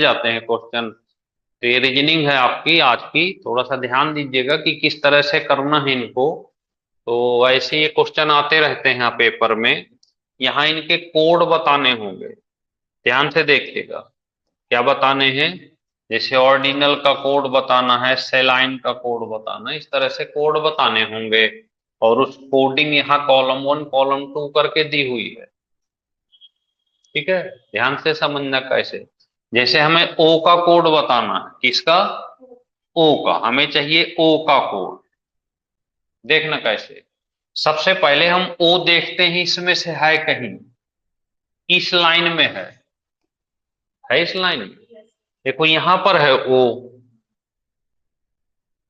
जाते हैं क्वेश्चन। तो ये रीजनिंग है आपकी आज की, थोड़ा सा ध्यान दीजिएगा कि किस तरह से करना है इनको। तो वैसे ये क्वेश्चन आते रहते हैं यहाँ पेपर में। यहाँ इनके कोड बताने होंगे, ध्यान से देखिएगा। क्या बताने हैं? जैसे ऑर्डिनल का कोड बताना है, सेलाइन का कोड बताना है, इस तरह से कोड बताने होंगे। और उस कोडिंग यहाँ कॉलम 1 कॉलम 2 करके दी हुई है। ठीक है, ध्यान से समझना कैसे। जैसे हमें ओ का कोड बताना है, किसका? ओ का। हमें चाहिए ओ का कोड। देखना कैसे। सबसे पहले हम ओ देखते हैं, इसमें से है कहीं? इस लाइन में है इस लाइन में। देखो यहां पर है ओ।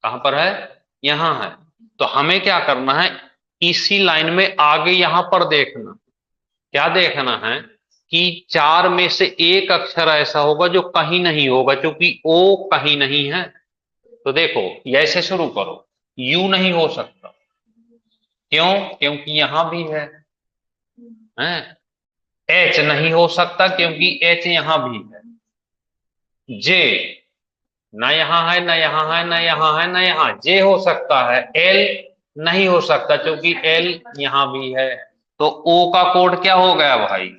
कहां पर है? यहां है। तो हमें क्या करना है, इसी लाइन में आगे यहां पर देखना। क्या देखना है कि चार में से एक अक्षर ऐसा होगा जो कहीं नहीं होगा, क्योंकि ओ कहीं नहीं है। तो देखो, ऐसे शुरू करो। यू नहीं हो सकता। क्यों? क्योंकि यहां भी है। एच नहीं हो सकता, क्योंकि एच यहां भी है। जे ना यहां है, ना यहां है, ना यहां है, ना यहां। जे हो सकता है। एल नहीं हो सकता, क्योंकि एल यहां भी है। तो ओ का कोड क्या हो गया भाई?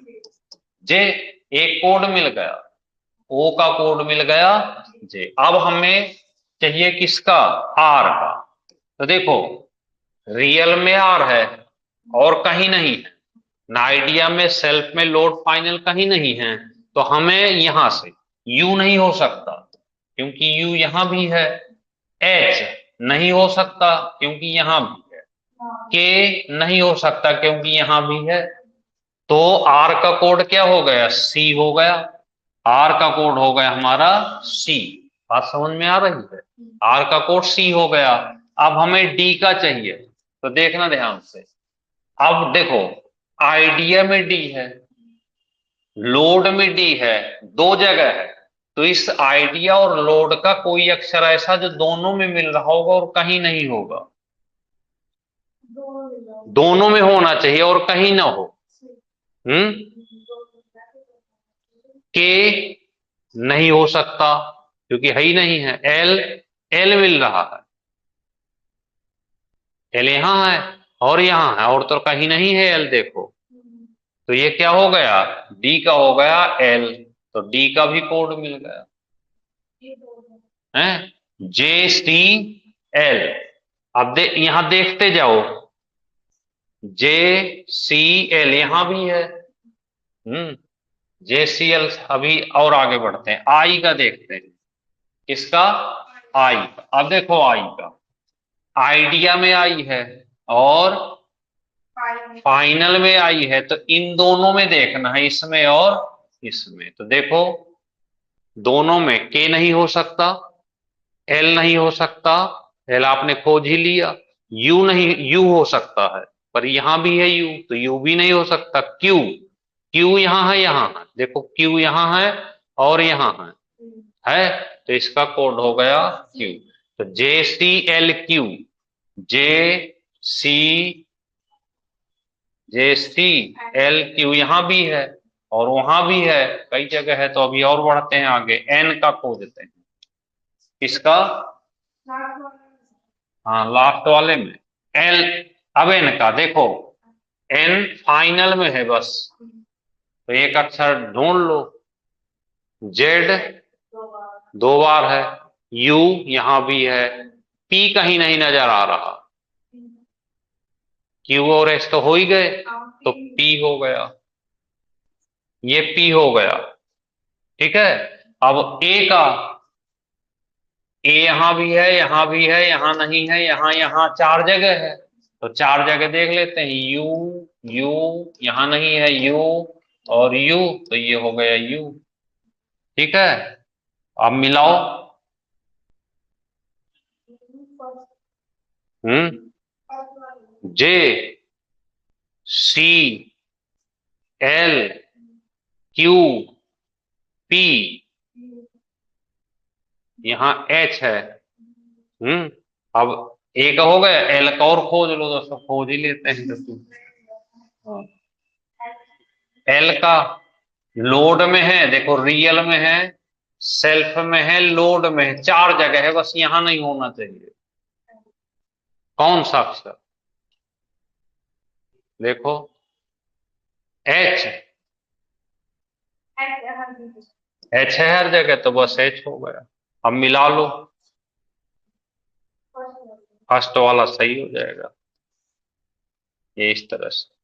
जे। एक कोड मिल गया, ओ का कोड मिल गया, जे। अब हमें चाहिए किसका? आर का। तो देखो, रियल में आर है और कहीं नहीं है। ना आइडिया में, सेल्फ में, लोड फाइनल कहीं नहीं है। तो हमें यहां से यू नहीं हो सकता, क्योंकि यू यहां भी है। एच नहीं हो सकता, क्योंकि यहां भी है। के नहीं हो सकता, क्योंकि यहां भी है। तो आर का कोड क्या हो गया? सी हो गया। आर का कोड हो गया हमारा सी। बात समझ में आ रही है? आर का कोड सी हो गया। अब हमें डी का चाहिए। तो देखना ध्यान से। अब देखो, आइडिया में डी है, लोड में डी है, दो जगह है। तो इस आइडिया और लोड का कोई अक्षर ऐसा जो दोनों में मिल रहा होगा और कहीं नहीं होगा। दोनों में होना चाहिए और कहीं ना हो। हम्म। के नहीं हो सकता, क्योंकि है ही नहीं है। एल, एल मिल रहा है। एल यहां है और यहां है, और तो कहीं नहीं है एल, देखो। तो ये क्या हो गया? डी का हो गया एल। तो डी का भी कोड मिल गया है। जे सी एल। अब यहां देखते जाओ। जे सी एल यहां भी है। जे सी एल। अभी और आगे बढ़ते हैं, आई का देखते हैं। किसका? आई का। अब देखो आई का, आइडिया में आई है और फाइनल में आई है। तो इन दोनों में देखना है, इसमें और इसमें। तो देखो, दोनों में के नहीं हो सकता, एल नहीं हो सकता। एल आपने खोज ही लिया। यू नहीं, यू हो सकता है, पर यहां भी है यू, तो यू भी नहीं हो सकता। क्यू, क्यू यहां है, यहां है। देखो क्यू यहां है और यहां है। तो इसका कोड हो गया क्यू। तो जे सी एल क्यू। जे सी जे सी एल क्यू यहां भी है और वहां भी है, कई जगह है। तो अभी और बढ़ते हैं आगे, एन का खोजते हैं। किसका? हाँ, लास्ट वाले में। एल। अब एन का देखो, एन फाइनल में है बस। तो एक अक्षर ढूंढ लो। जेड दो बार है। यू यहां भी है। पी कहीं नहीं नजर आ रहा। क्यू और एस तो हो ही गए, तो पी हो गया। ये पी हो गया। ठीक है। अब ए का, ए यहां भी है, यहां भी है, यहां नहीं है, यहां, यहां चार जगह है। तो चार जगह देख लेते हैं। यू, यू, यहां नहीं है यू, और यू। तो ये हो गया यू। ठीक है। अब मिलाओ। जे सी एल क्यू पी, यहां एच है। अब एक हो गया, एल का और खोज लो दोस्तों, खोज ही लेते हैं तो। एल का लोड में है, देखो रियल में है, सेल्फ में है, लोड में है, चार जगह है, बस यहां नहीं होना चाहिए। कौन सा अक्षर? देखो, एच। एच है हर जगह, तो बस एच हो गया। अब मिला लो, फर्स्ट वाला सही हो जाएगा, ये इस तरह से।